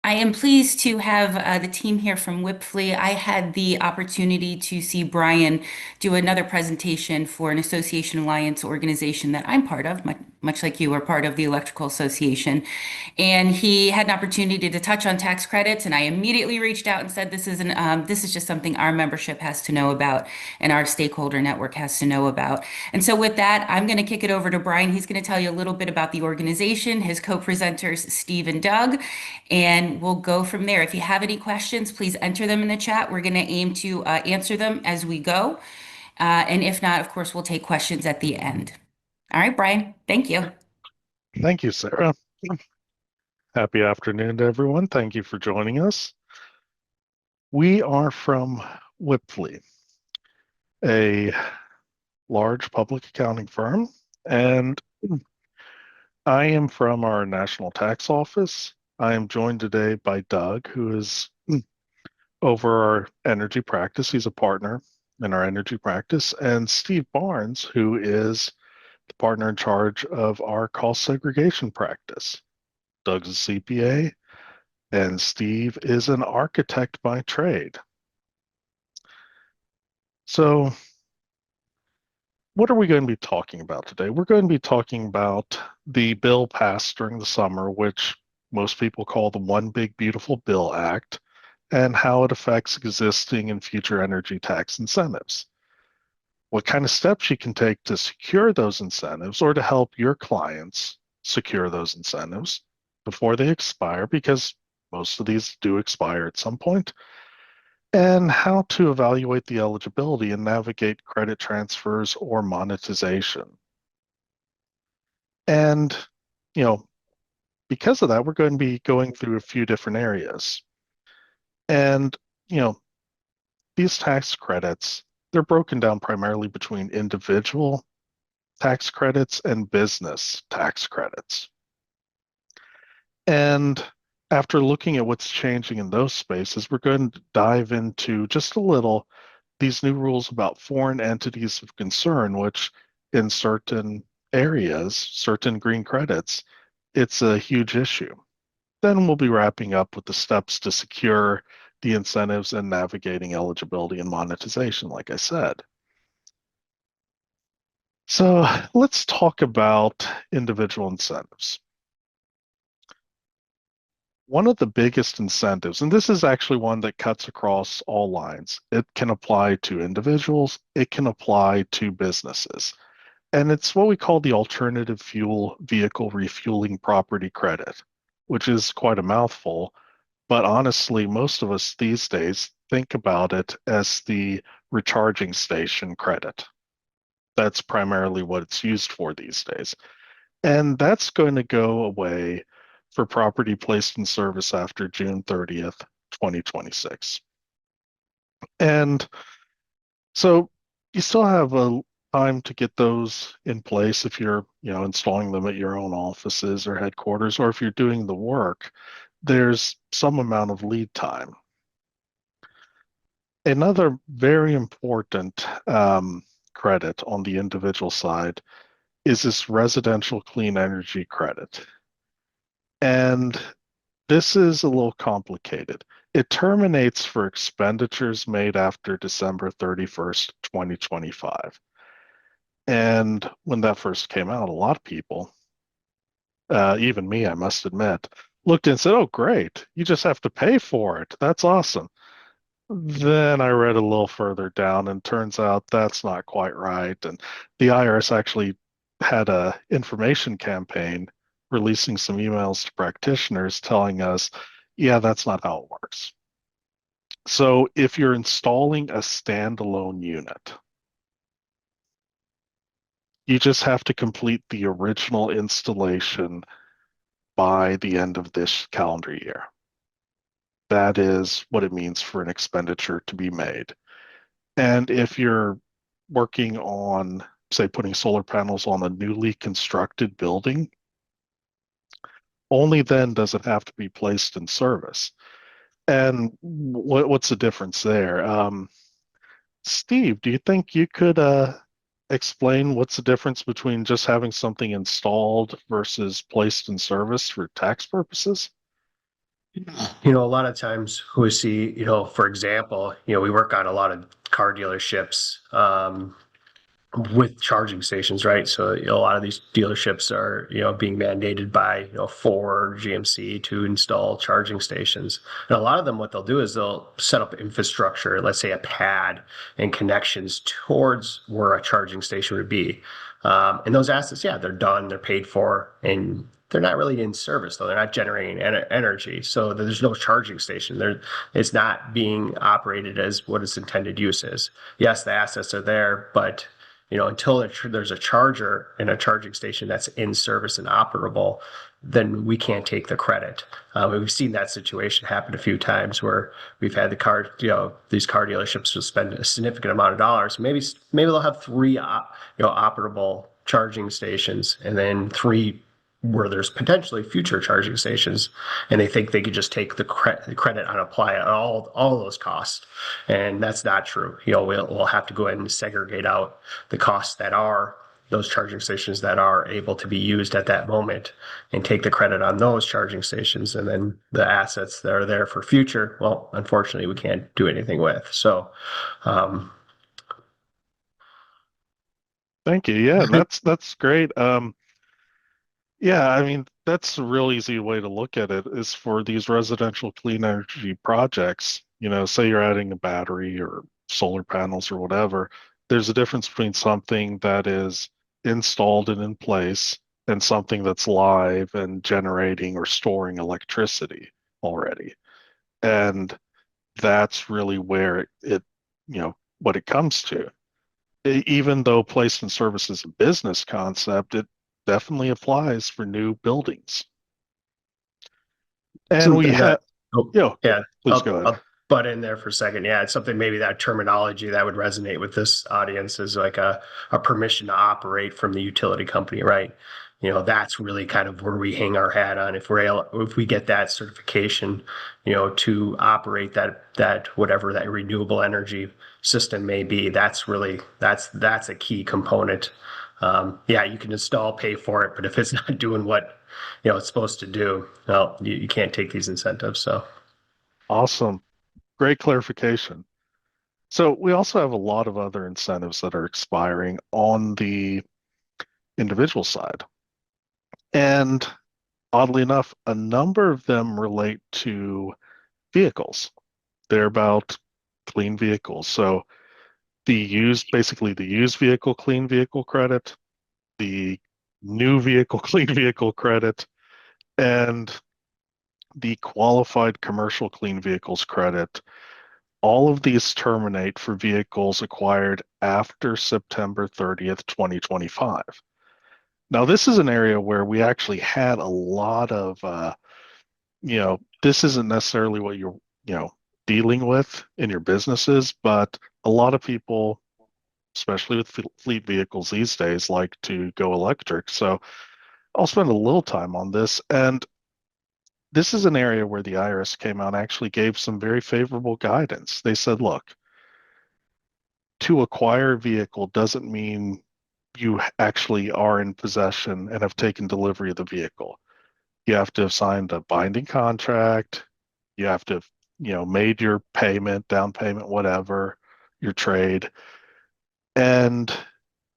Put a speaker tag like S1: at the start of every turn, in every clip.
S1: I am pleased to have the team here from Wipfli. I had the opportunity to see Brian do another presentation for an association alliance organization that I'm part of, much like you are part of the Electrical Association. And he had an opportunity to touch on tax credits, and I immediately reached out and said, this is just something our membership has to know about and our stakeholder network has to know about. And so with that, I'm going to kick it over to Brian. He's going to tell you a little bit about the organization, his co-presenters, Steve and Doug, and we'll go from there. If you have any questions, please enter them in the chat. We're going to aim to answer them as we go. And if not, of course, we'll take questions at the end. All right, Brian, thank you.
S2: Thank you, Sarah. Happy afternoon to everyone. Thank you for joining us. We are from Wipfli, a large public accounting firm, and I am from our national tax office. I am joined today by Doug, who is over our energy practice. He's a partner in our energy practice, and Steve Barnes, who is the partner in charge of our cost segregation practice. Doug's a CPA, and Steve is an architect by trade. So, what are we going to be talking about today? We're going to be talking about the bill passed during the summer, which most people call the One Big Beautiful Bill Act, and how it affects existing and future energy tax incentives. What kind of steps you can take to secure those incentives or to help your clients secure those incentives before they expire, because most of these do expire at some point, and how to evaluate the eligibility and navigate credit transfers or monetization. And, you know, because of that, we're going to be going through a few different areas. And, you know, these tax credits, they're broken down primarily between individual tax credits and business tax credits. And after looking at what's changing in those spaces, we're going to dive into just a little these new rules about foreign entities of concern, which in certain areas, certain green credits, it's a huge issue. Then we'll be wrapping up with the steps to secure the incentives and navigating eligibility and monetization, like I said. So let's talk about individual incentives. One of the biggest incentives, and this is actually one that cuts across all lines, it can apply to individuals, it can apply to businesses. And it's what we call the alternative fuel vehicle refueling property credit, which is quite a mouthful. But honestly, most of us these days think about it as the recharging station credit. That's primarily what it's used for these days. And that's going to go away for property placed in service after June 30th, 2026. And so you still have a time to get those in place if you're, installing them at your own offices or headquarters, or if you're doing the work, there's some amount of lead time. Another very important credit on the individual side is this residential clean energy credit. And this is a little complicated. It terminates for expenditures made after December 31st, 2025. And when that first came out, a lot of people, even me, I must admit, looked and said, "Oh, great. You just have to pay for it. That's awesome." Then I read a little further down and turns out that's not quite right. And the IRS actually had a information campaign releasing some emails to practitioners telling us, yeah, that's not how it works. So if you're installing a standalone unit, you just have to complete the original installation by the end of this calendar year. That is what it means for an expenditure to be made. And if you're working on, say, putting solar panels on a newly constructed building, only then does it have to be placed in service. And what's the difference there? Steve, do you think you could explain what's the difference between just having something installed versus placed in service for tax purposes?
S3: A lot of times we see, for example, we work on a lot of car dealerships, with charging stations, right? So a lot of these dealerships are, being mandated by, Ford, GMC to install charging stations. And a lot of them, what they'll do is they'll set up infrastructure, let's say a pad and connections towards where a charging station would be. And those assets, yeah, they're done, they're paid for, and they're not really in service though. They're not generating energy, so there's no charging station. It's not being operated as what its intended use is. Yes, the assets are there, but until there's a charger and a charging station that's in service and operable, then we can't take the credit. We've seen that situation happen a few times where we've had these car dealerships will spend a significant amount of dollars. Maybe they'll have three, operable charging stations, and then three where there's potentially future charging stations, and they think they could just take the credit and apply all those costs, and that's not true. We'll have to go ahead and segregate out the costs that are those charging stations that are able to be used at that moment and take the credit on those charging stations, and then the assets that are there for future, well, unfortunately we can't do anything with. So um,
S2: Thank you. Yeah, that's great. Yeah, I mean, that's a real easy way to look at it is for these residential clean energy projects, say you're adding a battery or solar panels or whatever, there's a difference between something that is installed and in place and something that's live and generating or storing electricity already. And that's really where what it comes to. Even though place and service is a business concept, it definitely applies for new buildings. And we
S3: something
S2: have,
S3: that, oh, yeah,
S2: please go ahead.
S3: I'll butt in there for a second. Yeah, it's something, maybe that terminology that would resonate with this audience is like a permission to operate from the utility company, right? That's really kind of where we hang our hat on. If we get that certification, to operate that whatever that renewable energy system may be, that's a key component. Yeah, you can install, pay for it, but if it's not doing what it's supposed to do, well, you can't take these incentives. So
S2: Awesome. Great clarification. So we also have a lot of other incentives that are expiring on the individual side. And oddly enough, a number of them relate to vehicles. They're about clean vehicles. So basically the used vehicle clean vehicle credit, the new vehicle clean vehicle credit, and the qualified commercial clean vehicles credit. All of these terminate for vehicles acquired after September 30th, 2025. Now, this is an area where we actually had a lot of, this isn't necessarily what you're, dealing with in your businesses, but a lot of people, especially with fleet vehicles these days, like to go electric. So I'll spend a little time on this. And this is an area where the IRS came out and actually gave some very favorable guidance. They said, look, to acquire a vehicle doesn't mean you actually are in possession and have taken delivery of the vehicle. You have to have signed a binding contract. You have to have, made your payment, down payment, whatever, your trade. And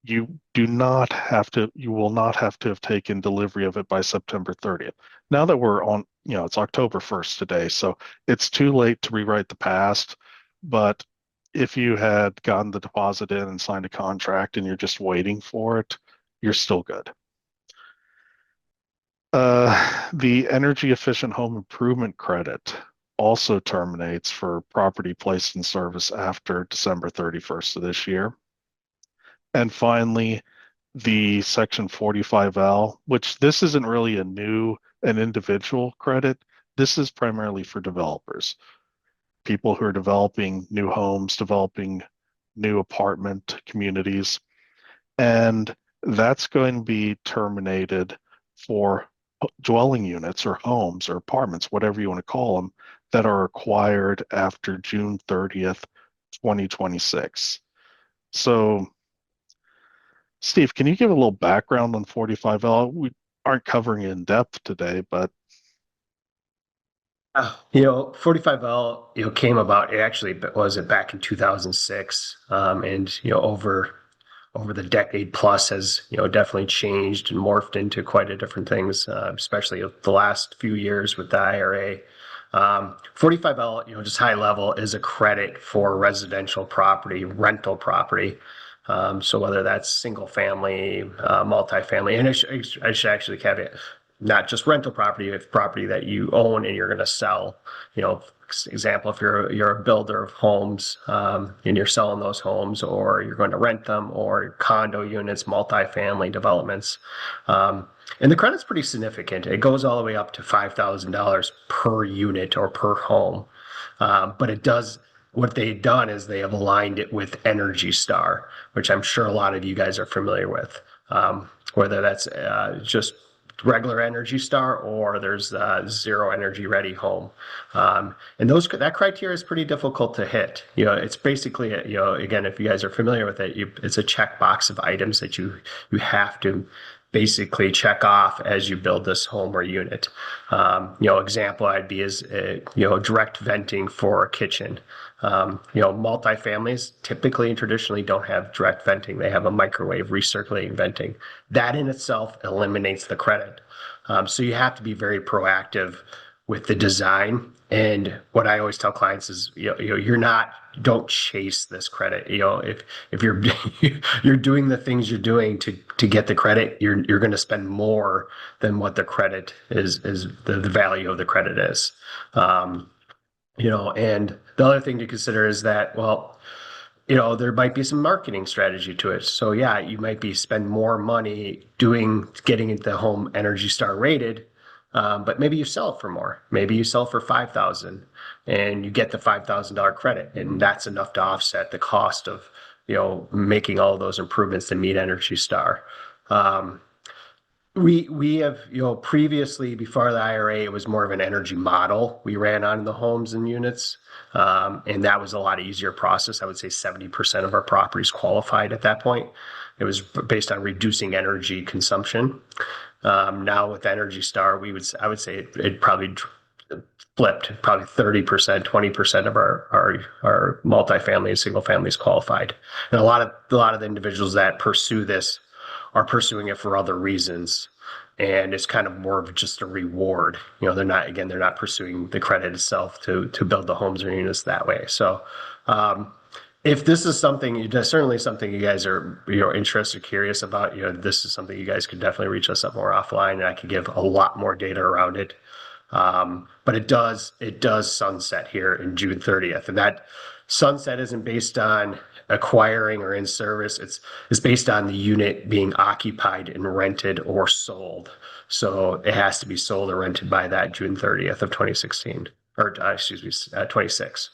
S2: you will not have to have taken delivery of it by September 30th. Now that we're on, it's October 1st today, so it's too late to rewrite the past. But if you had gotten the deposit in and signed a contract and you're just waiting for it, you're still good. The energy efficient home improvement credit also terminates for property placed in service after December 31st of this year. And finally, the Section 45L, which this isn't really an individual credit. This is primarily for developers, people who are developing new homes, developing new apartment communities. And that's going to be terminated for dwelling units or homes or apartments, whatever you want to call them, that are acquired after June 30th, 2026. So Steve, can you give a little background on 45L? We aren't covering it in depth today, but
S3: 45L, came about, it actually was it back in 2006. And, over the decade plus has, definitely changed and morphed into quite a different things, especially the last few years with the IRA. 45L, just high level is a credit for residential property, rental property. So whether that's single family, multifamily, and I should actually caveat, not just rental property, if property that you own and you're going to sell. Example, if you're a builder of homes, and you're selling those homes, or you're going to rent them, or condo units, multifamily developments. And the credit's pretty significant. It goes all the way up to $5,000 per unit or per home. But it does, what they've done is they have aligned it with Energy Star, which I'm sure a lot of you guys are familiar with. Whether that's just regular Energy Star, or there's Zero Energy Ready Home. And that criteria is pretty difficult to hit. It's basically, again, if you guys are familiar with it, it's a checkbox of items that you have to basically check off as you build this home or unit. Example I'd be is, direct venting for a kitchen. Multifamilies typically and traditionally don't have direct venting. They have a microwave recirculating venting. That in itself eliminates the credit. So you have to be very proactive with the design. And what I always tell clients is, don't chase this credit. If you're you're doing the things you're doing to get the credit, you're going to spend more than what the credit is the value of the credit is. And the other thing to consider is that, well, there might be some marketing strategy to it. So yeah, you might be spend more money getting the home Energy Star rated, but maybe you sell it for more. Maybe you sell for 5,000 and you get the $5,000 credit, and that's enough to offset the cost of, making all of those improvements to meet Energy Star. Um, we have, previously, before the IRA, it was more of an energy model we ran on the homes and units. And that was a lot easier process. I would say 70% of our properties qualified at that point. It was based on reducing energy consumption. Now with Energy Star, I would say it probably flipped. Probably 30%, 20% of our multifamily and single families qualified. And a lot of the individuals that pursue this are pursuing it for other reasons. And it's kind of more of just a reward. They're not pursuing the credit itself to build the homes or units that way. So, if this is something, that's certainly something you guys are, interested, curious about, this is something you guys could definitely reach us up more offline, and I could give a lot more data around it. But it does sunset here in June 30th, and that sunset isn't based on acquiring or in service. It's based on the unit being occupied and rented or sold. So it has to be sold or rented by that June 30th of 2016, or excuse me, 26.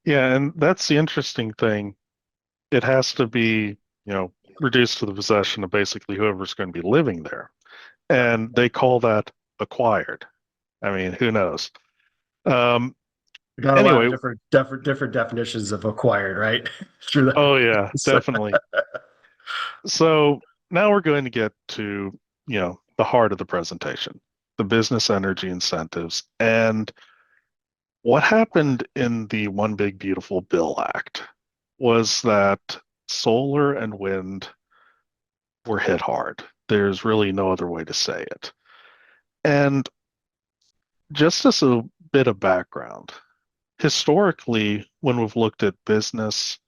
S2: Yeah, and that's the interesting thing. It has to be, reduced to the possession of basically whoever's going to be living there.
S3: Yep.
S2: And they call that acquired. I mean, who knows? Um,
S3: We got a lot of
S2: anyway,
S3: different definitions of acquired, right? Through
S2: oh yeah,
S3: the
S2: definitely. So now we're going to get to, the heart of the presentation, the business energy incentives. And what happened in the One Big Beautiful Bill Act was that solar and wind were hit hard. There's really no other way to say it. And just as a bit of background, historically, when we've looked at business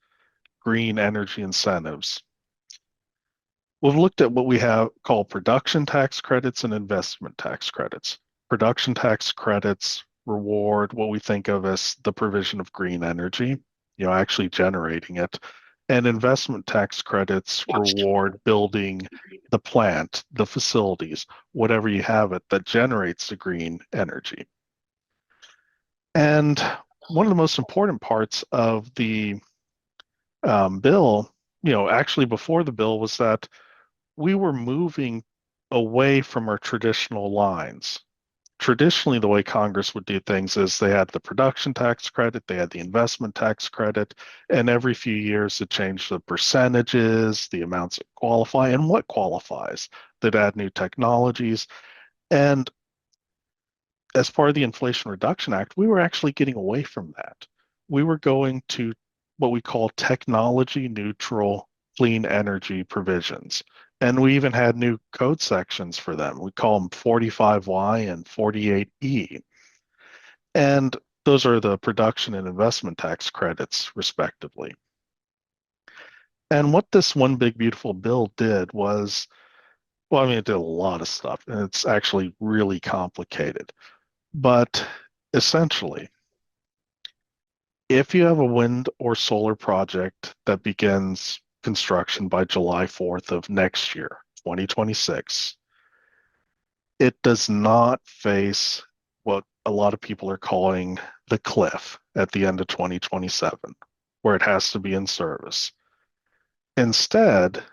S2: green energy incentives, we've looked at what we have called production tax credits and investment tax credits. Production tax credits reward what we think of as the provision of green energy, actually generating it. And investment tax credits reward building the plant, the facilities, whatever you have it that generates the green energy. And one of the most important parts of the bill, actually before the bill, was that we were moving away from our traditional lines. Traditionally, the way Congress would do things is they had the production tax credit, they had the investment tax credit, and every few years it changed the percentages, the amounts that qualify, and what qualifies. They'd add new technologies. And as part of the Inflation Reduction Act, we were actually getting away from that. We were going to what we call technology neutral clean energy provisions. And we even had new code sections for them. We call them 45Y and 48E. And those are the production and investment tax credits, respectively. And what this one big beautiful bill did was, well, I mean, it did a lot of stuff, and it's actually really complicated. But essentially, if you have a wind or solar project that begins construction by July 4th of next year, 2026, it does not face what a lot of people are calling the cliff at the end of 2027, where it has to be in service. Instead,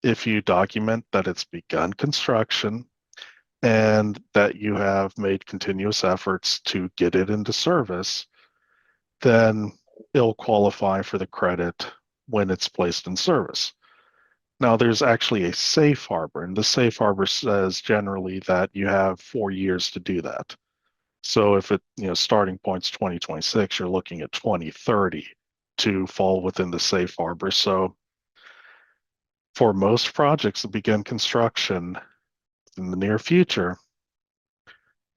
S2: if you document that it's begun construction and that you have made continuous efforts to get it into service, then it'll qualify for the credit when it's placed in service. Now, there's actually a safe harbor, and the safe harbor says generally that you have 4 years to do that. So if starting point's 2026, you're looking at 2030 to fall within the safe harbor. So for most projects that begin construction in the near future,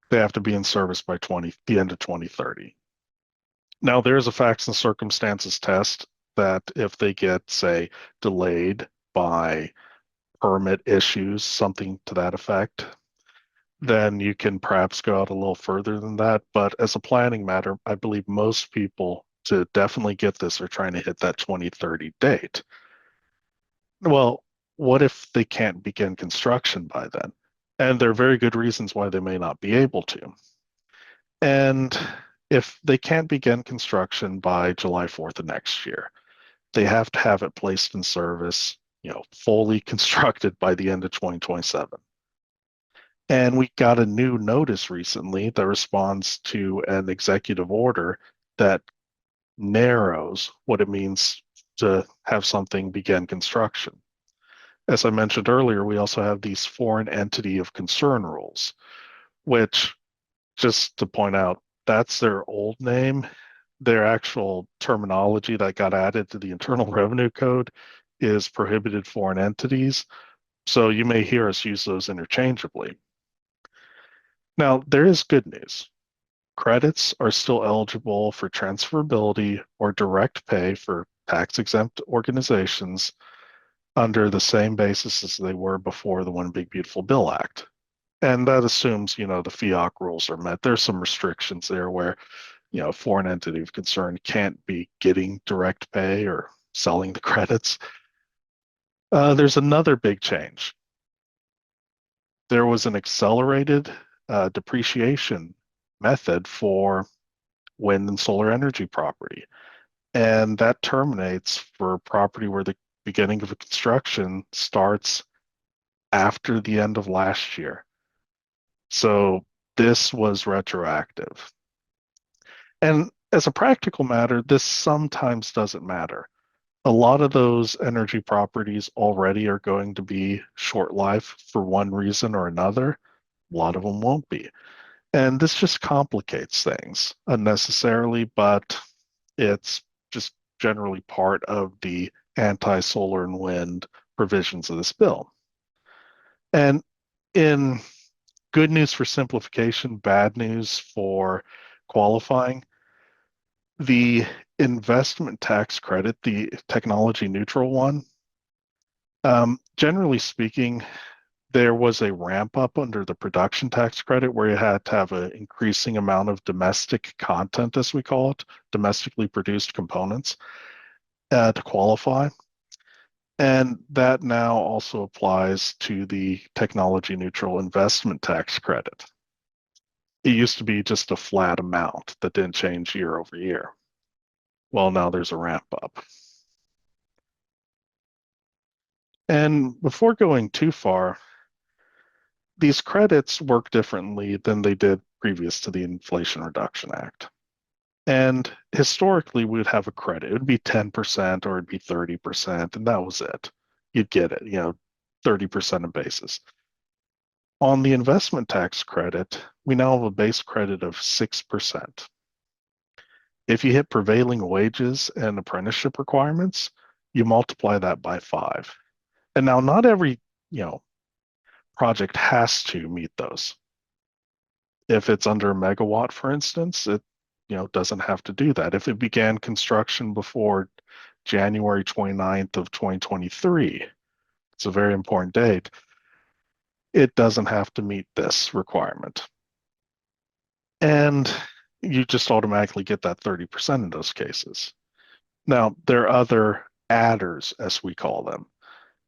S2: they have to be in service by the end of 2030. Now, there is a facts and circumstances test that if they get, say, delayed by permit issues, something to that effect, then you can perhaps go out a little further than that. But as a planning matter, I believe most people to definitely get this are trying to hit that 2030 date. Well, what if they can't begin construction by then? And there are very good reasons why they may not be able to. And if they can't begin construction by July 4th of next year, they have to have it placed in service, fully constructed by the end of 2027. And we got a new notice recently that responds to an executive order that narrows what it means to have something begin construction. As I mentioned earlier, we also have these foreign entity of concern rules, which, just to point out, that's their old name. Their actual terminology that got added to the Internal Revenue Code is prohibited foreign entities. So you may hear us use those interchangeably. Now, there is good news. Credits are still eligible for transferability or direct pay for tax exempt organizations under the same basis as they were before the One Big Beautiful Bill Act. And that assumes, the FEOC rules are met. There's some restrictions there where, a foreign entity of concern can't be getting direct pay or selling the credits. There's another big change. There was an accelerated depreciation method for wind and solar energy property. And that terminates for property where the beginning of a construction starts after the end of last year. So this was retroactive. And as a practical matter, this sometimes doesn't matter. A lot of those energy properties already are going to be short life for one reason or another. A lot of them won't be. And this just complicates things unnecessarily, but it's just generally part of the anti-solar and wind provisions of this bill. And in good news for simplification, bad news for qualifying, the investment tax credit, the technology neutral one, generally speaking, there was a ramp up under the production tax credit where you had to have an increasing amount of domestic content, as we call it, domestically produced components to qualify. And that now also applies to the technology neutral investment tax credit. It used to be just a flat amount that didn't change year over year. Well, now there's a ramp up. And before going too far, these credits work differently than they did previous to the Inflation Reduction Act. And historically, we would have a credit. It would be 10% or it'd be 30%, and that was it. You'd get it, 30% of basis. On the investment tax credit, we now have a base credit of 6%. If you hit prevailing wages and apprenticeship requirements, you multiply that by 5. And now not every, you know, project has to meet those. If it's under a megawatt, for instance, it, doesn't have to do that. If it began construction before January 29th of 2023, it's a very important date, it doesn't have to meet this requirement. And you just automatically get that 30% in those cases. Now, there are other adders, as we call them.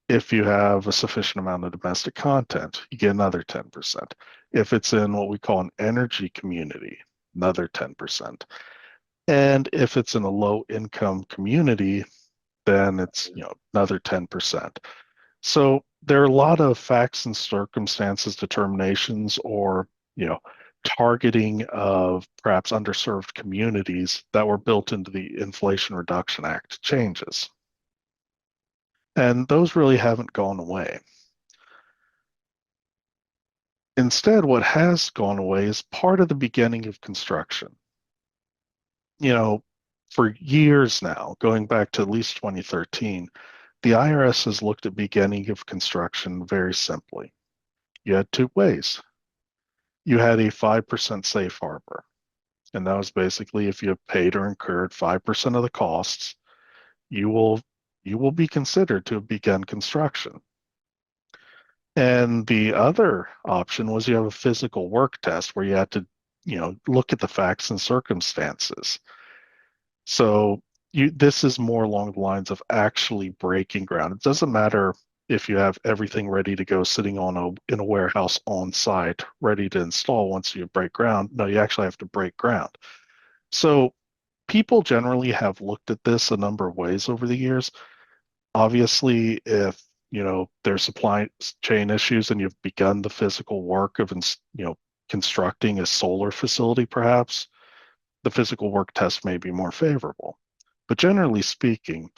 S2: If you have a sufficient amount of domestic content, you get another 10%. If it's in what we call an energy community, another 10%. And if it's in a low income community, then it's, another 10%. So there are a lot of facts and circumstances determinations or, targeting of perhaps underserved communities that were built into the Inflation Reduction Act changes. And those really haven't gone away. Instead, what has gone away is part of the beginning of construction. For years now, going back to at least 2013, the IRS has looked at beginning of construction very simply. You had two ways. You had a 5% safe harbor, and that was basically if you have paid or incurred 5% of the costs, you will be considered to have begun construction. And the other option was you have a physical work test where you had to, look at the facts and circumstances. So this is more along the lines of actually breaking ground. It doesn't matter if you have everything ready to go sitting in a warehouse on site, ready to install once you break ground. No, you actually have to break ground. So people generally have looked at this a number of ways over the years. Obviously, if there's supply chain issues and you've begun the physical work of constructing a solar facility, perhaps the physical work test may be more favorable. But generally speaking,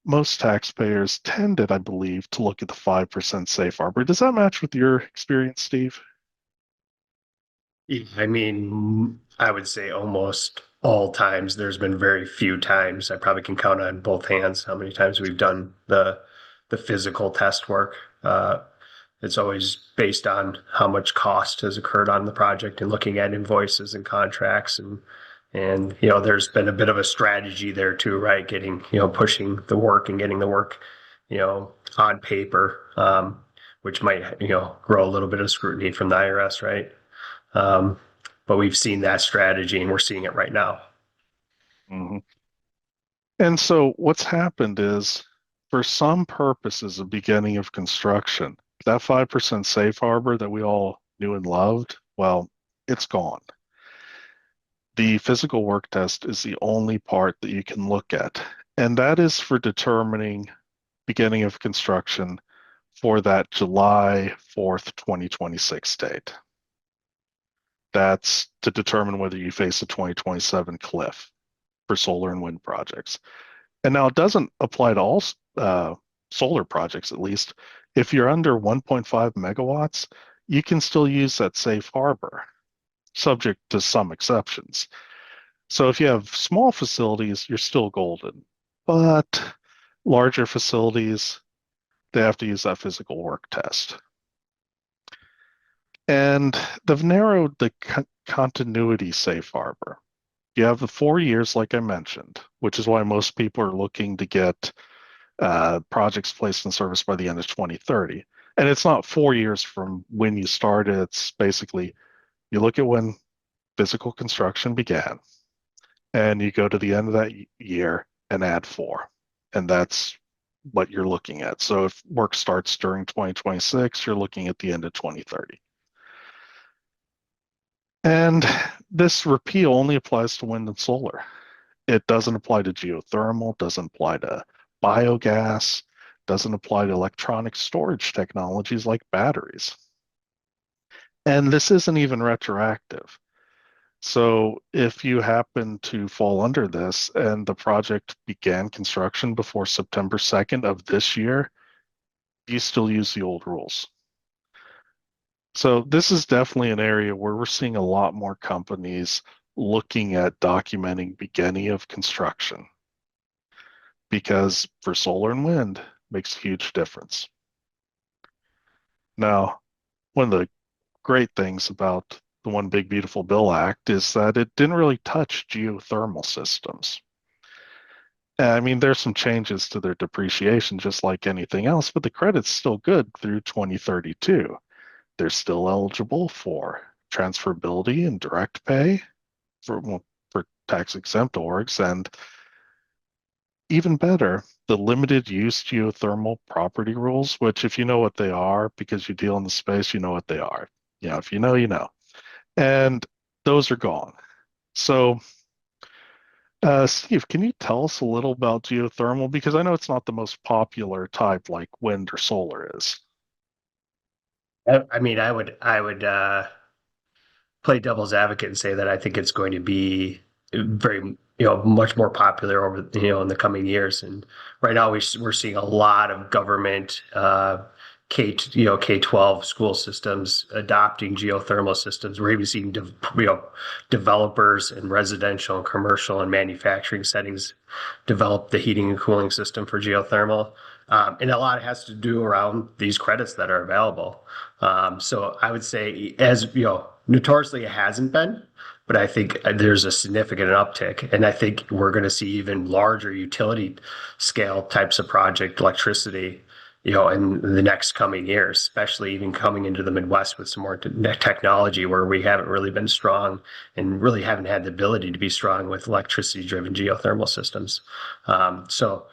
S2: most taxpayers tended, I believe, to look at the 5% safe harbor. Does that match with your experience, Steve?
S3: Yeah, I mean, I would say almost all times. There's been very few times. I probably can count on both hands how many times we've done the physical test work. It's always based on how much cost has occurred on the project and looking at invoices and contracts and there's been a bit of a strategy there too, right? Getting pushing the work and getting the work on paper, which might grow a little bit of scrutiny from the IRS, right? Um, but we've seen that strategy and we're seeing it right now.
S2: Mm-hmm. And so what's happened is, for some purposes of beginning of construction, that 5% safe harbor that we all knew and loved, well, it's gone. The physical work test is the only part that you can look at, and that is for determining beginning of construction for that July 4th, 2026 date. That's to determine whether you face a 2027 cliff for solar and wind projects. And now it doesn't apply to all solar projects, at least. If you're under 1.5 megawatts, you can still use that safe harbor, subject to some exceptions. So if you have small facilities, you're still golden. But larger facilities, they have to use that physical work test. And they've narrowed the continuity safe harbor. You have the 4 years, like I mentioned, which is why most people are looking to get projects placed in service by the end of 2030. And it's not 4 years from when you started. It's basically you look at when physical construction began and you go to the end of that year and add 4. And that's what you're looking at. So if work starts during 2026, you're looking at the end of 2030. And this repeal only applies to wind and solar. It doesn't apply to geothermal, doesn't apply to biogas, doesn't apply to electronic storage technologies like batteries. And this isn't even retroactive. So if you happen to fall under this and the project began construction before September 2nd of this year, you still use the old rules. So this is definitely an area where we're seeing a lot more companies looking at documenting beginning of construction because for solar and wind makes a huge difference. Now, one of the great things about the One Big Beautiful Bill Act is that it didn't really touch geothermal systems. I mean, there's some changes to their depreciation just like anything else, but the credit's still good through 2032. They're still eligible for transferability and direct pay for, well, for tax exempt orgs, and even better, the limited use geothermal property rules, which if you know what they are, because you deal in the space, you know what they are. You know, if you know, you know. And those are gone. So, Steve, can you tell us a little about geothermal? Because I know it's not the most popular type like wind or solar is.
S3: I mean, I would play devil's advocate and say that I think it's going to be very, much more popular over, in the coming years. And right now we're seeing a lot of government, K-12 school systems adopting geothermal systems. We're even seeing, developers in residential and commercial and manufacturing settings develop the heating and cooling system for geothermal. And a lot has to do around these credits that are available. So I would say, as notoriously it hasn't been, but I think there's a significant uptick, and I think we're going to see even larger utility scale types of project electricity, in the next coming years, especially even coming into the Midwest with some more technology where we haven't really been strong and really haven't had the ability to be strong with electricity driven geothermal systems. So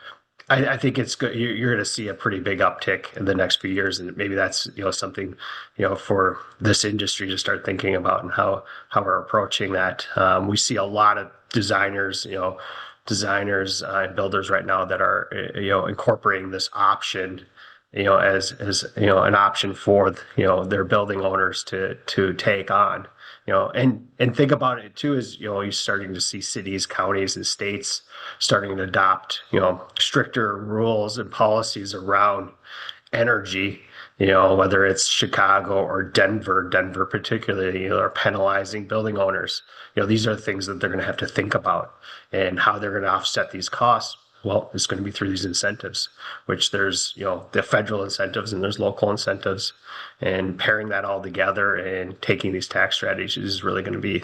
S3: I think it's good. You're going to see a pretty big uptick in the next few years, and maybe that's something for this industry to start thinking about and how we're approaching that. We see a lot of designers and builders right now that are incorporating this option as an option for their building owners to take on. And think about it too, is you're starting to see cities, counties, and states starting to adopt stricter rules and policies around energy. Whether it's Chicago or Denver particularly, are penalizing building owners. These are things that they're going to have to think about, and how they're going to offset these costs. Well, it's going to be through these incentives, which there's the federal incentives and there's local incentives, and pairing that all together and taking these tax strategies is really going to be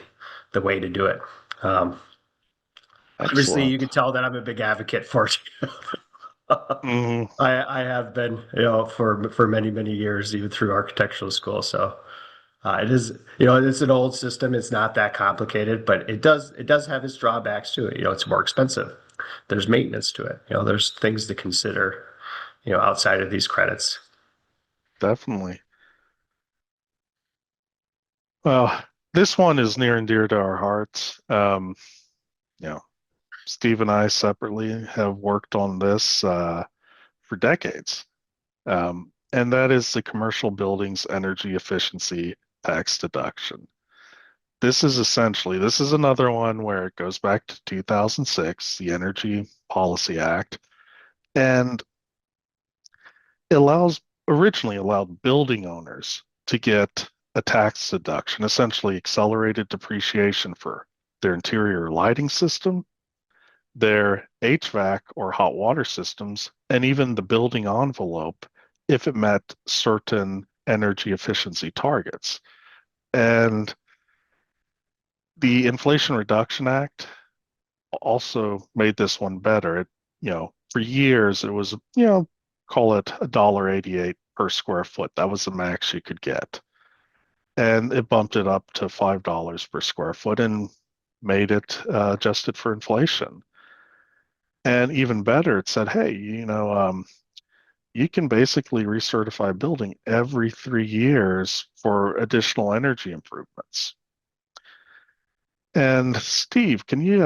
S3: the way to do it. Um, Obviously, you
S2: Excellent.
S3: can tell that I'm a big advocate for it.
S2: Mhm.
S3: I have been, for many years, even through architectural school. So it is, it's an old system. It's not that complicated, but it does have its drawbacks to it. It's more expensive. There's maintenance to it. There's things to consider, outside of these credits.
S2: Definitely. Well, this one is near and dear to our hearts. You know, Steve and I separately have worked on this for decades, and that is the commercial buildings energy efficiency tax deduction. This is another one where it goes back to 2006, the Energy Policy Act, and originally allowed building owners to get a tax deduction, essentially accelerated depreciation for their interior lighting system, their HVAC or hot water systems, and even the building envelope if it met certain energy efficiency targets. And the Inflation Reduction Act also made this one better. For years it was, call it $1.88 per square foot. That was the max you could get. And it bumped it up to $5 per square foot and made it adjusted for inflation. And even better, it said, hey, you can basically recertify a building every 3 years for additional energy improvements. And Steve, can you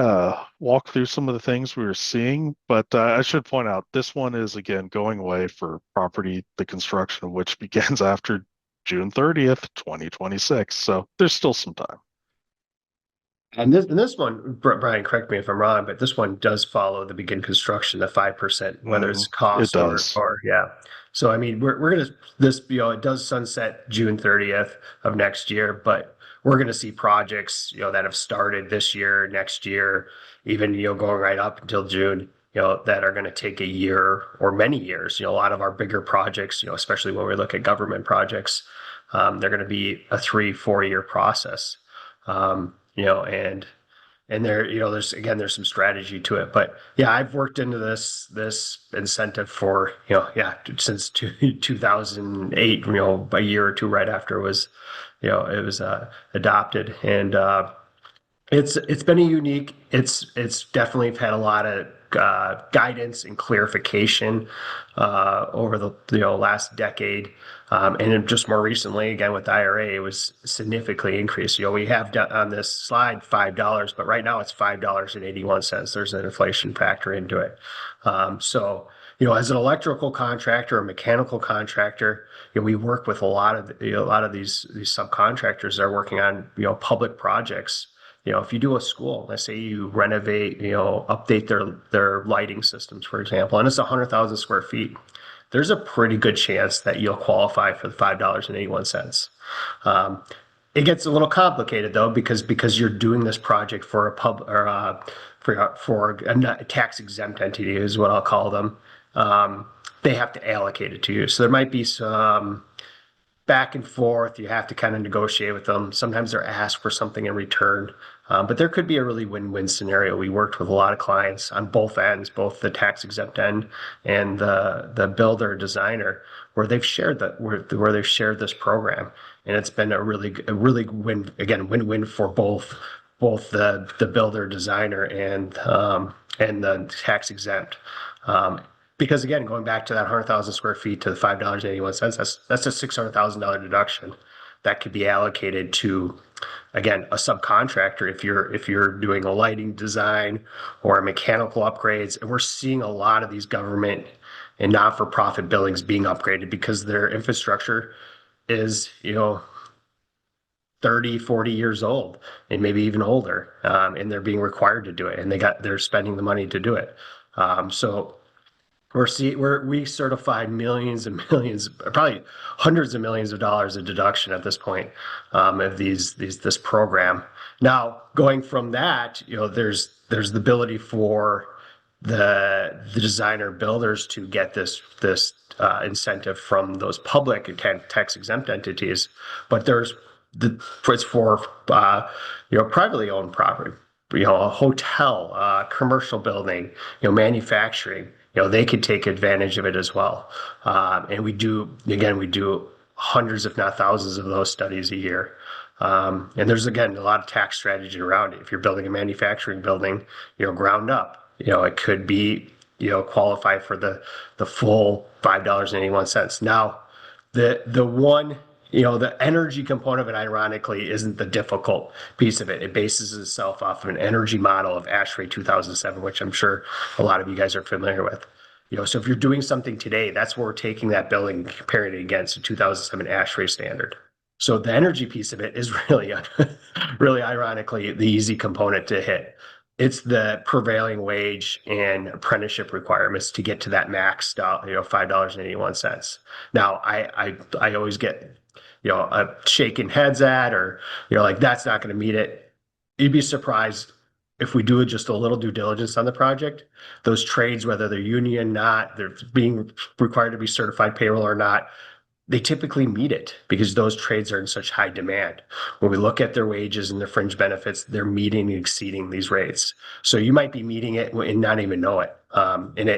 S2: walk through some of the things we were seeing? But I should point out this one is again going away for property, the construction of which begins after June 30th, 2026. So there's still some time.
S3: And this one, Brian, correct me if I'm wrong, but this one does follow the begin construction, the 5%, whether it's
S2: It
S3: cost
S2: does.
S3: or yeah. So I mean, we're gonna this it does sunset June 30th of next year, but we're gonna see projects that have started this year, next year, even going right up until June. That are going to take a year or many years. A lot of our bigger projects, especially when we look at government projects, they're going to be a 3-4 year process. And there, there's some strategy to it. But yeah, I've worked into this incentive for, since 2008, a year or two right after it was adopted. And it's been a unique. It's definitely had a lot of guidance and clarification over the last decade, and then just more recently, again with the IRA, it was significantly increased. We have on this slide $5, but right now it's $5.81. There's an inflation factor into it. So as an electrical contractor or mechanical contractor, we work with a lot of these subcontractors that are working on public projects. If you do a school, let's say you renovate, update their lighting systems, for example, and it's 100,000 square feet, there's a pretty good chance that you'll qualify for the $5.81. Um, it gets a little complicated though, because you're doing this project for a pub or for a tax exempt entity is what I'll call them. They have to allocate it to you, so there might be some back and forth. You have to kind of negotiate with them. Sometimes they're asked for something in return. But there could be a really win-win scenario. We worked with a lot of clients on both ends, both the tax exempt end and the builder designer, where they've shared where they've shared this program, and it's been a really win-win for both the builder designer and the tax exempt. Because again, going back to that 100,000 square feet to the $5.81, that's a $600,000 deduction that could be allocated to, again, a subcontractor if you're doing a lighting design or mechanical upgrades. And we're seeing a lot of these government and not-for-profit buildings being upgraded because their infrastructure is 30, 40 years old and maybe even older, and they're being required to do it, and they're spending the money to do it. So we certify millions and millions, probably hundreds of millions of dollars of deduction at this point, of this program. Now, going from that, there's the ability for the designer builders to get this incentive from those public tax exempt entities, but it's for privately owned property, a hotel, commercial building, manufacturing. They could take advantage of it as well. And we do hundreds, if not thousands, of those studies a year. And there's, again, a lot of tax strategy around it. If you're building a manufacturing building, ground up, it could be, qualify for the full $5.81. Now, the one, the energy component of it, ironically, isn't the difficult piece of it. It bases itself off of an energy model of ASHRAE 2007, which I'm sure a lot of you guys are familiar with. So if you're doing something today, that's where we're taking that building and comparing it against a 2007 ASHRAE standard. So the energy piece of it is really, really ironically, the easy component to hit. It's the prevailing wage and apprenticeship requirements to get to that max, $5.81. Now, I always get, a shaking heads at, or, like, that's not going to meet it. You'd be surprised if we do just a little due diligence on the project. Those trades, whether they're union, not, they're being required to be certified payroll or not, they typically meet it because those trades are in such high demand. When we look at their wages and their fringe benefits, they're meeting and exceeding these rates. So you might be meeting it and not even know it. And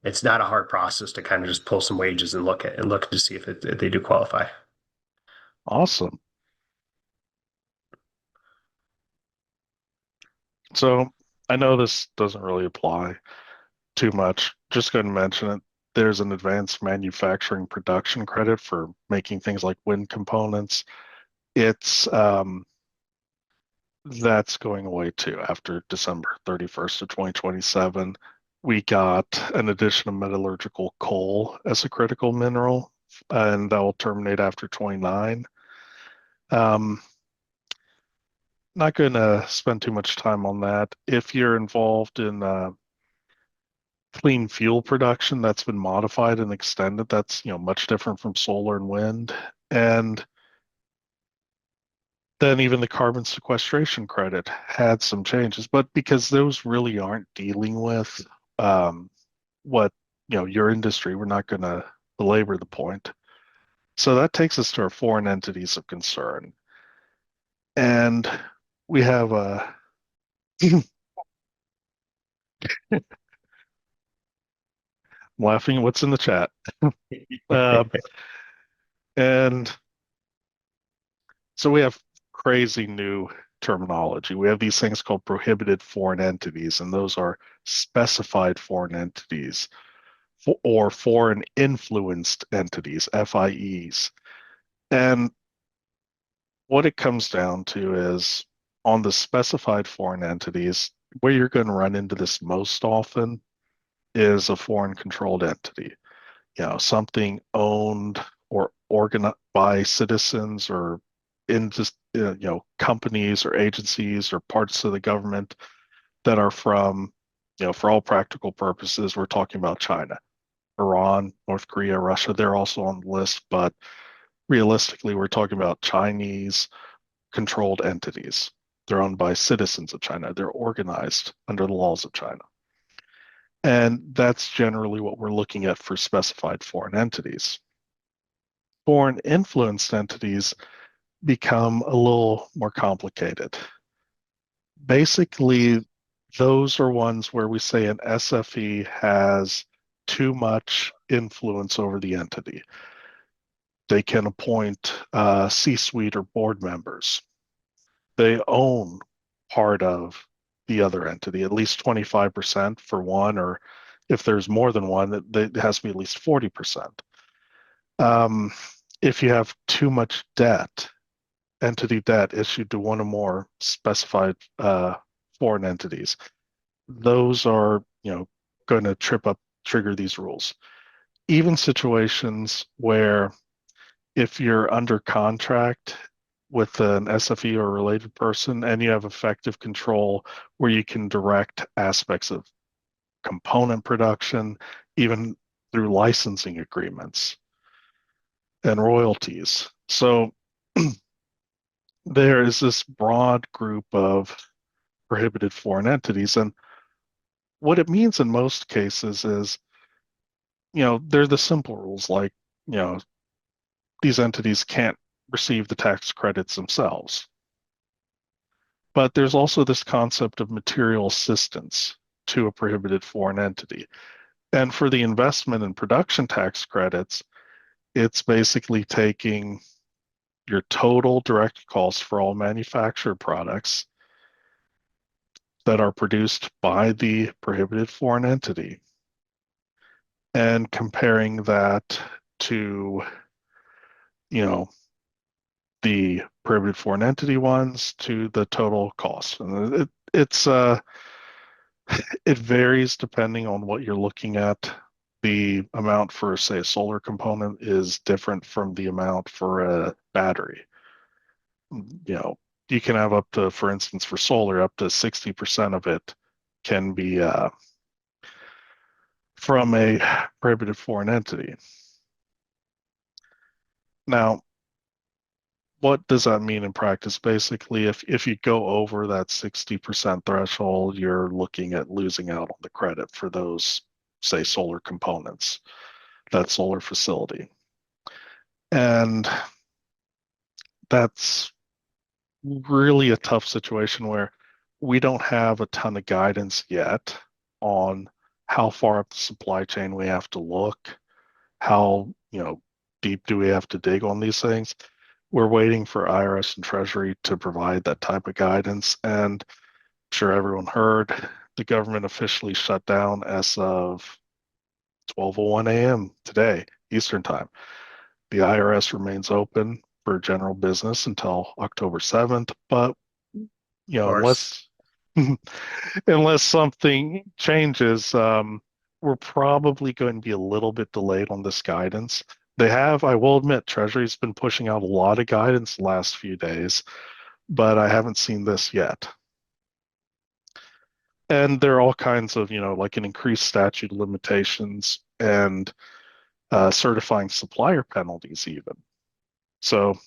S3: it's not a hard process to kind of just pull some wages and look to see if they do qualify.
S2: Awesome. So I know this doesn't really apply too much. Just going to mention it. There's an advanced manufacturing production credit for making things like wind components. It's That's going away too after December 31st of 2027. We got an addition of metallurgical coal as a critical mineral, and that will terminate after 29. Um, Not going to spend too much time on that. If you're involved in clean fuel production that's been modified and extended, that's much different from solar and wind. And then even the carbon sequestration credit had some changes, but because those really aren't dealing with um, what your industry, we're not going to belabor the point. So that takes us to our foreign entities of concern, and we have a laughing. What's in the chat? Uh, and so we have crazy new terminology. We have these things called prohibited foreign entities, and those are specified foreign entities or foreign influenced entities, FIEs. And what it comes down to is on the specified foreign entities, where you're going to run into this most often is a foreign controlled entity. Something owned or organized by citizens or in just companies or agencies or parts of the government that are from, for all practical purposes, we're talking about China, Iran, North Korea, Russia. They're also on the list, but realistically, we're talking about Chinese controlled entities. They're owned by citizens of China. They're organized under the laws of China. And that's generally what we're looking at for specified foreign entities. Foreign influenced entities become a little more complicated. Basically, those are ones where we say an SFE has too much influence over the entity. They can appoint C-suite or board members. They own part of the other entity, at least 25% for one, or if there's more than one, it has to be at least 40%. Um, if you have too much debt, entity debt issued to one or more specified foreign entities, those are, going to trigger these rules. Even situations where if you're under contract with an SFE or a related person and you have effective control where you can direct aspects of component production, even through licensing agreements and royalties. So there is this broad group of prohibited foreign entities. And what it means in most cases is, they're the simple rules like, these entities can't receive the tax credits themselves. But there's also this concept of material assistance to a prohibited foreign entity. And for the investment and production tax credits, it's basically taking your total direct costs for all manufactured products that are produced by the prohibited foreign entity and comparing that to, you know, the prohibited foreign entity ones to the total cost. And it varies depending on what you're looking at. The amount for, say, a solar component is different from the amount for a battery. You know, you can have up to, for instance, for solar, up to 60% of it can be from a prohibited foreign entity. Now, what does that mean in practice? Basically, if you go over that 60% threshold, you're looking at losing out on the credit for those, say, solar components, that solar facility. And that's really a tough situation where we don't have a ton of guidance yet on how far up the supply chain we have to look, how, deep do we have to dig on these things. We're waiting for IRS and Treasury to provide that type of guidance. And I'm sure everyone heard the government officially shut down as of 12:01 a.m. today, Eastern Time. The IRS remains open for general business until October 7th, but
S3: Of course.
S2: unless unless something changes, we're probably going to be a little bit delayed on this guidance. I will admit, Treasury's been pushing out a lot of guidance the last few days, but I haven't seen this yet. And there are all kinds of, like an increased statute of limitations and certifying supplier penalties even. So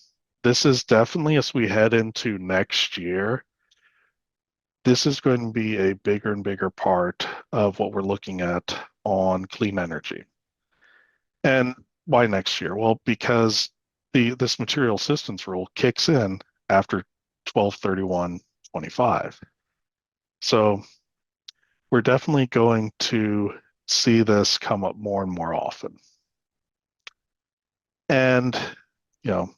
S2: this is definitely, as we head into next year, this is going to be a bigger and bigger part of what we're looking at on clean energy. And why next year? Well, because this material assistance rule kicks in after 12/31/25. So we're definitely going to see this come up more and more often. And, you know,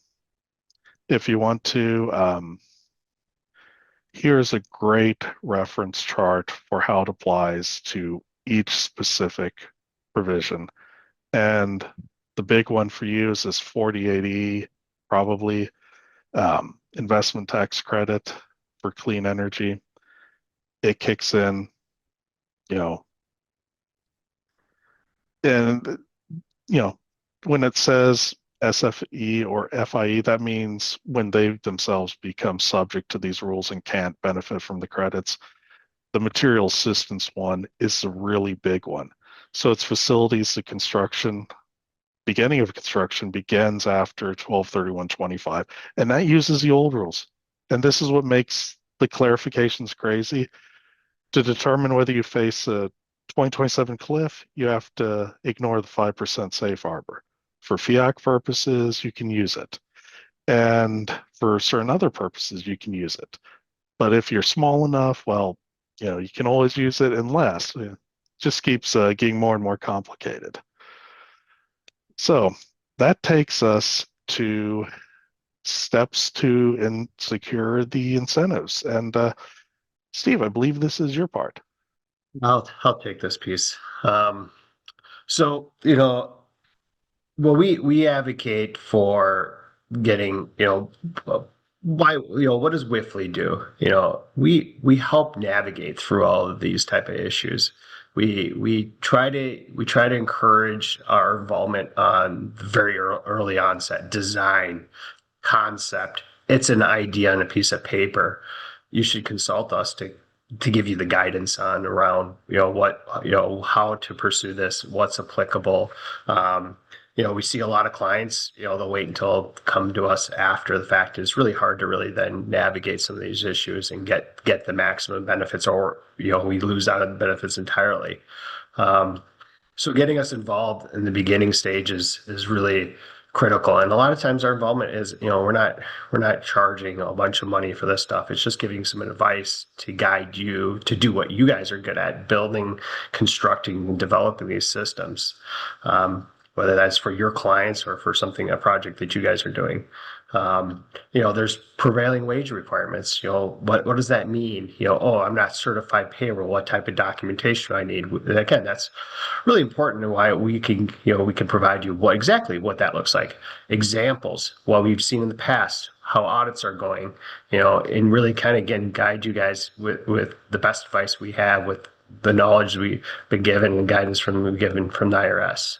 S2: if you want to, here's a great reference chart for how it applies to each specific provision. And the big one for you is this 48E, probably investment tax credit for clean energy. It kicks in, you know, and, you know, when it says SFE or FIE, that means when they themselves become subject to these rules and can't benefit from the credits. The material assistance one is the really big one. So it's facilities, the construction, beginning of construction begins after 12/31/25, and that uses the old rules. And this is what makes the clarifications crazy. To determine whether you face a 2027 cliff, you have to ignore the 5% safe harbor. For FIAC purposes, you can use it. And for certain other purposes, you can use it. But if you're small enough, well, you can always use it unless it just keeps getting more and more complicated. So that takes us to steps to secure the incentives. And Steve, I believe this is your part.
S3: I'll take this piece. So, well, we advocate for getting, why, what does Wipfli do? We help navigate through all of these type of issues. We try to encourage our involvement on the very early onset design concept. It's an idea on a piece of paper. You should consult us to give you the guidance on around what how to pursue this, what's applicable. We see a lot of clients, they'll wait until come to us after the fact. It's really hard to really then navigate some of these issues and get the maximum benefits, or we lose out on the benefits entirely. So getting us involved in the beginning stages is really critical. And a lot of times our involvement is, we're not charging a bunch of money for this stuff. It's just giving some advice to guide you to do what you guys are good at, building, constructing, and developing these systems. Whether that's for your clients or for a project that you guys are doing. There's prevailing wage requirements. What does that mean? I'm not certified payroll. What type of documentation do I need? And again, that's really important, and why we can provide you exactly what that looks like. Examples, what we've seen in the past, how audits are going, and really kind of again guide you guys with the best advice we have, with the knowledge we've been given and guidance we've given from the IRS.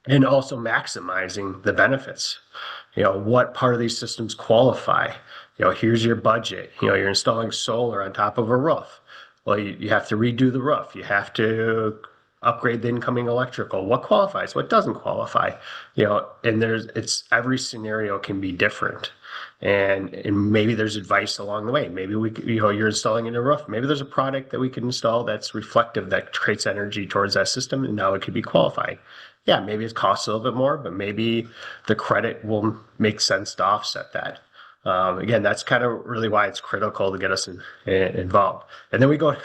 S3: And also maximizing the benefits. What part of these systems qualify? Here's your budget. You're installing solar on top of a roof. Well, you have to redo the roof. You have to upgrade the incoming electrical. What qualifies? What doesn't qualify? And it's every scenario can be different. And maybe there's advice along the way. Maybe you're installing in a roof. Maybe there's a product that we can install that's reflective, that creates energy towards that system, and now it could be qualified. Yeah, maybe it costs a little bit more, but maybe the credit will make sense to offset that. Again, that's kind of really why it's critical to get us involved. And then we go,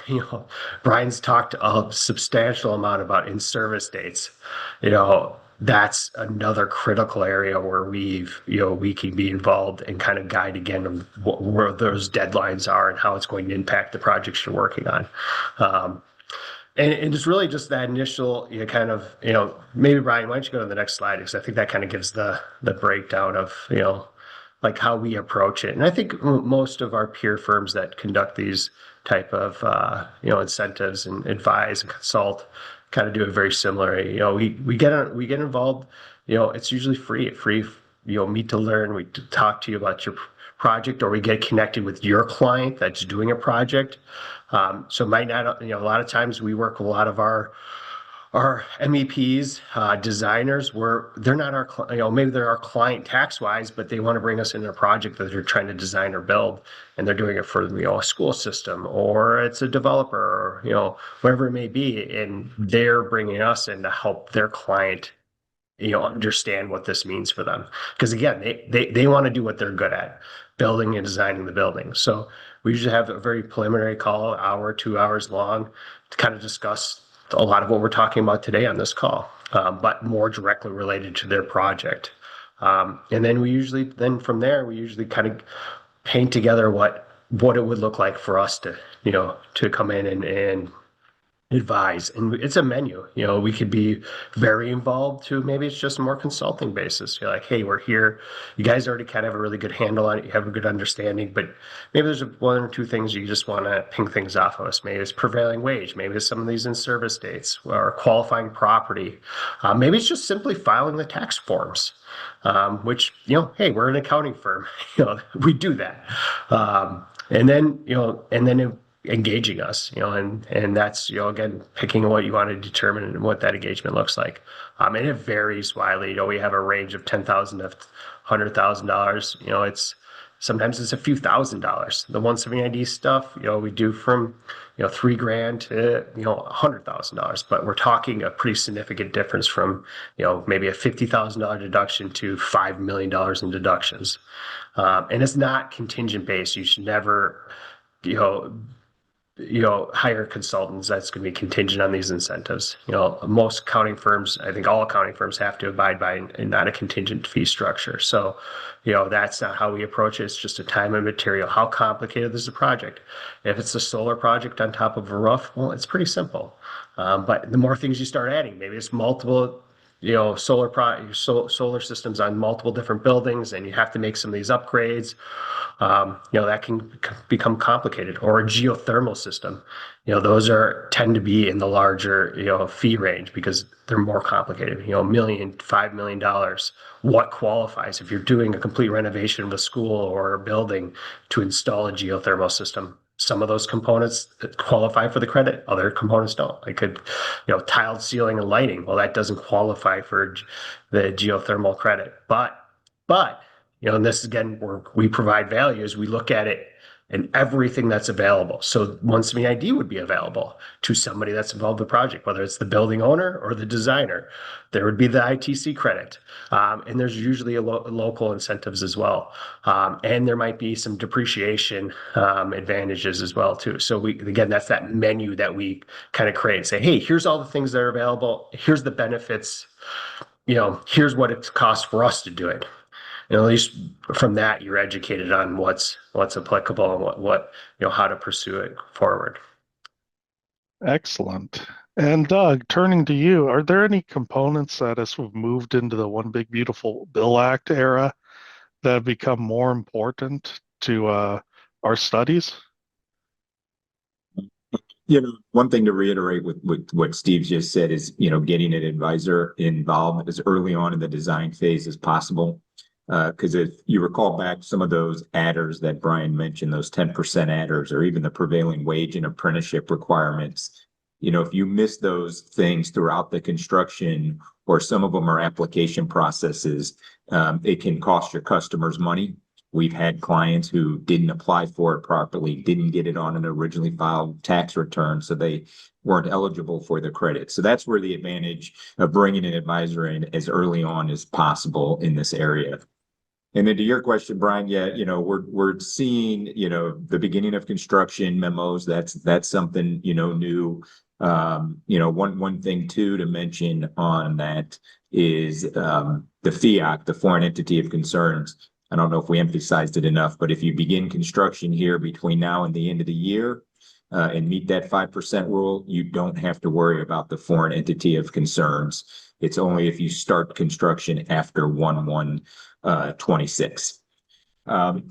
S3: Brian's talked a substantial amount about in-service dates. That's another critical area where we can be involved and kind of guide again of where those deadlines are and how it's going to impact the projects you're working on. And it's really just that initial, maybe Brian, why don't you go to the next slide? Because I think that kind of gives the breakdown of, like how we approach it. And I think most of our peer firms that conduct these type of, incentives and advise and consult kind of do it very similarly. We get involved, it's usually free, meet to learn. We talk to you about your project, or we get connected with your client that's doing a project. So it might not, a lot of times we work with a lot of our MEPs, designers, where they're not our, maybe they're our client tax wise, but they want to bring us into a project that they're trying to design or build, and they're doing it for, a school system, or it's a developer, or, whatever it may be. And they're bringing us in to help their client, understand what this means for them. Because again, they want to do what they're good at, building and designing the building. So we usually have a very preliminary call, hour, 2 hours long, to kind of discuss a lot of what we're talking about today on this call, but more directly related to their project. And then from there, we usually kind of paint together what it would look like for us to, to come in and advise. And it's a menu. We could be very involved to maybe it's just a more consulting basis. You're like, hey, we're here. You guys already kind of have a really good handle on it. You have a good understanding, but maybe there's one or two things you just want to ping things off of us. Maybe it's prevailing wage. Maybe it's some of these in-service dates or qualifying property. Maybe it's just simply filing the tax forms, which, hey, we're an accounting firm. We do that. And then engaging us, and that's, again, picking what you want to determine and what that engagement looks like. And it varies widely. We have a range of $10,000 to $100,000. Sometimes it's a few $1,000s. The 170ID stuff, we do from, $3,000 to, $100,000, but we're talking a pretty significant difference from, maybe a $50,000 deduction to $5 million in deductions. And it's not contingent based. You should never, hire consultants that's going to be contingent on these incentives. Most accounting firms, I think all accounting firms, have to abide by and not a contingent fee structure. So, that's not how we approach it. It's just a time and material. How complicated is the project? If it's a solar project on top of a roof, well, it's pretty simple. But the more things you start adding, maybe it's multiple, solar systems on multiple different buildings, and you have to make some of these upgrades. That can become complicated. Or a geothermal system, those tend to be in the larger, fee range because they're more complicated. $1 million, $5 million. What qualifies if you're doing a complete renovation of a school or a building to install a geothermal system? Some of those components qualify for the credit, other components don't. I could, tiled ceiling and lighting. Well, that doesn't qualify for the geothermal credit. But, and this again, where we provide value is we look at it and everything that's available. So 170ID would be available to somebody that's involved in the project, whether it's the building owner or the designer. There would be the ITC credit. And there's usually local incentives as well. And there might be some depreciation advantages as well too. So again, that's that menu that we kind of create and say, hey, here's all the things that are available. Here's the benefits. Here's what it costs for us to do it. And at least from that, you're educated on what's applicable and what how to pursue it forward.
S2: Excellent. And Doug, turning to you, are there any components that as we've moved into the One Big Beautiful Bill Act era that have become more important to our studies?
S4: One thing to reiterate with what Steve just said is, getting an advisor involved as early on in the design phase as possible. Because if you recall back some of those adders that Brian mentioned, those 10% adders, or even the prevailing wage and apprenticeship requirements, if you miss those things throughout the construction, or some of them are application processes, it can cost your customers money. We've had clients who didn't apply for it properly, didn't get it on an originally filed tax return, so they weren't eligible for the credit. So that's where the advantage of bringing an advisor in as early on as possible in this area. And then to your question, Brian, yeah, we're seeing, the beginning of construction memos. That's something, new. One thing too to mention on that is the FEOC, the Foreign Entity of Concerns. I don't know if we emphasized it enough, but if you begin construction here between now and the end of the year and meet that 5% rule, you don't have to worry about the Foreign Entity of Concerns. It's only if you start construction after 1/1/26.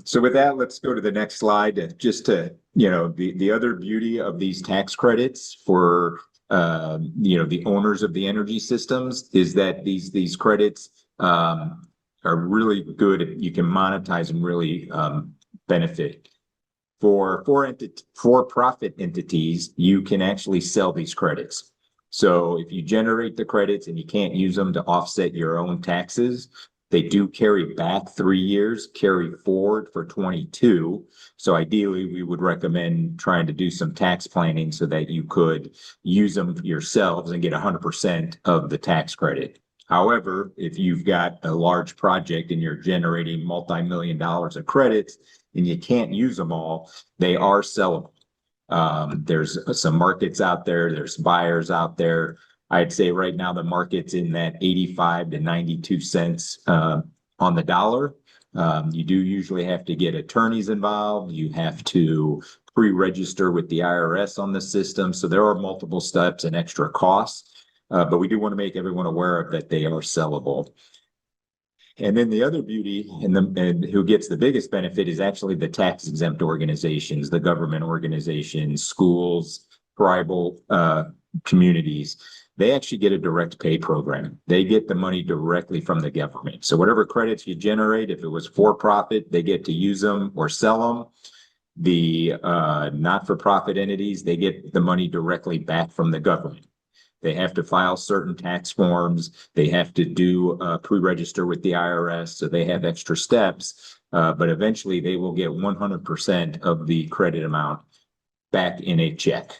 S4: So with that, let's go to the next slide. Just to, the other beauty of these tax credits for, the owners of the energy systems is that these credits are really good. You can monetize them really benefit. For-profit entities, you can actually sell these credits. So if you generate the credits and you can't use them to offset your own taxes, they do carry back 3 years, carry forward for 22. So ideally, we would recommend trying to do some tax planning so that you could use them yourselves and get 100% of the tax credit. However, if you've got a large project and you're generating multi-million dollars of credits and you can't use them all, they are sellable. There's some markets out there, there's buyers out there. I'd say right now the market's in that 85 to 92 cents on the dollar. You do usually have to get attorneys involved. You have to pre-register with the IRS on the system. So there are multiple steps and extra costs. But we do want to make everyone aware of that they are sellable. And then the other beauty and who gets the biggest benefit is actually the tax exempt organizations, the government organizations, schools, tribal communities. They actually get a direct pay program. They get the money directly from the government. So whatever credits you generate, if it was for profit, they get to use them or sell them. The not-for-profit entities, they get the money directly back from the government. They have to file certain tax forms. They have to do pre-register with the IRS. So they have extra steps, but eventually they will get 100% of the credit amount back in a check.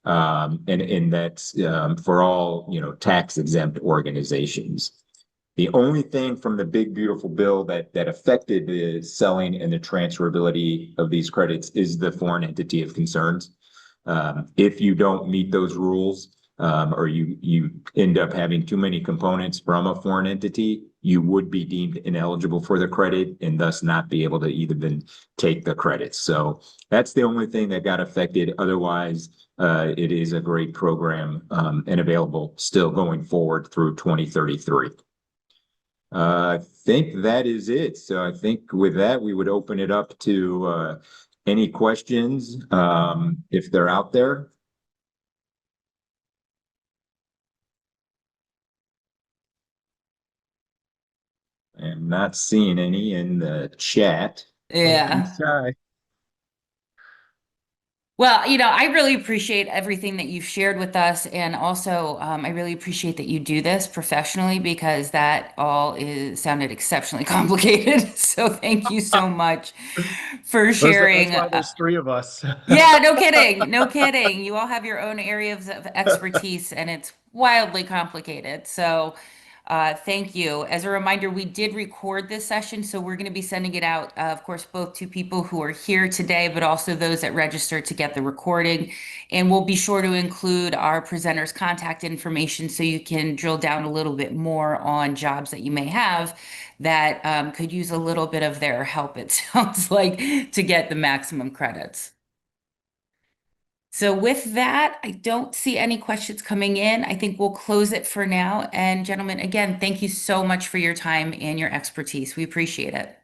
S4: And that's for all, tax exempt organizations. The only thing from the big, beautiful bill that affected the selling and the transferability of these credits is the foreign entity of concerns. If you don't meet those rules, or you end up having too many components from a foreign entity, you would be deemed ineligible for the credit and thus not be able to even take the credits. So that's the only thing that got affected. Otherwise, it is a great program and available still going forward through 2033. I think that is it. So I think with that, we would open it up to any questions if they're out there. I am not seeing any in the chat.
S1: Yeah.
S3: Shy.
S1: Well, I really appreciate everything that you've shared with us. And also, I really appreciate that you do this professionally because that all sounded exceptionally complicated. So thank you so much for
S3: That's
S1: sharing.
S3: why there's three of us.
S1: Yeah, no kidding. No kidding. You all have your own areas of expertise and it's wildly complicated. So, thank you. As a reminder, we did record this session, so we're going to be sending it out, of course, both to people who are here today, but also those that register to get the recording. And we'll be sure to include our presenters' contact information so you can drill down a little bit more on jobs that you may have that could use a little bit of their help, it sounds like, to get the maximum credits. So with that, I don't see any questions coming in. I think we'll close it for now. And gentlemen, again, thank you so much for your time and your expertise. We appreciate it.